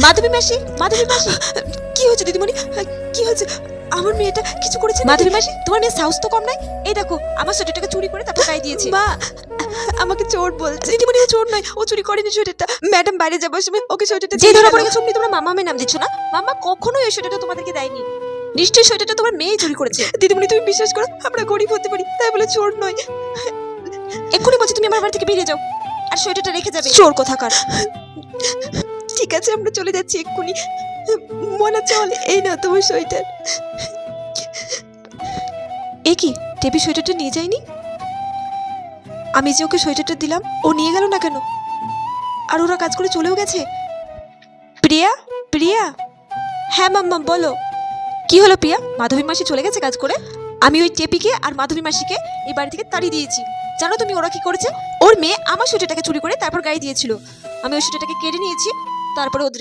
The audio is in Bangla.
মাধবী মাসি, মাধবী মাসি, কি হয়েছে দিদিমণি? কি হয়েছে? আমার মেয়েটা কিছু করেছে? মাধবী মাসি, তোমার মেয়ে সাহস তো কম নাই। এই দেখো, আমার সোয়েটারটাকে চুরি করে তারপর গায়ে দিয়েছে। মা, আমাকে চোর বলছে। দিদিমণি, ও চোর নয়, ও চুরি করেনি সোয়েটারটা। ম্যাডাম বাইরে যাবার সময় ওকে সোয়েটারটা যে ধরা পড়ে গেছে। তোমরা মামামের নাম দিচ্ছ না? মামা কখনোই ওই সোয়েটারটা তোমাদেরকে দেয়নি। নিশ্চয়ই সোয়েটারটা তোমার মেয়ে চুরি করেছে। দিদিমণি, তুমি বিশ্বাস করো, আমরা গরিব হতে পারি, তাই বলে চোর নয়। এক্ষুনি বলছি তুমি আমার বাড়ি থেকে বেরিয়ে যাও, আর সোয়েটারটা রেখে যাবে। চোর কোথাকার। ঠিক আছে, আমরা চলে যাচ্ছি এক্ষুনি। মনা, চল, এই নাও তোমার সোয়েটার। এ কি, টেপি সোয়েটারটা নিয়ে যায়নি? আমি যে ওকে সোয়েটারটা দিলাম, ও নিয়ে গেল না কেন? আর ওরা কাজ করে চলেও গেছে। প্রিয়া, প্রিয়া। হ্যাঁ মাম্মা, বলো। কি হলো প্রিয়া? মাধবী মাসি চলে গেছে কাজ করে? আমি ওই টেপিকে আর মাধবী মাসিকে এই বাড়ি থেকে তাড়িয়ে দিয়েছি। জানো তুমি ওরা কি করেছে? ওর মেয়ে আমার সোয়েটারটাকে চুরি করে তারপর গায়ে দিয়েছিল। আমি ওই সোয়েটারটাকে কেড়ে নিয়েছি, তারপরে ওদের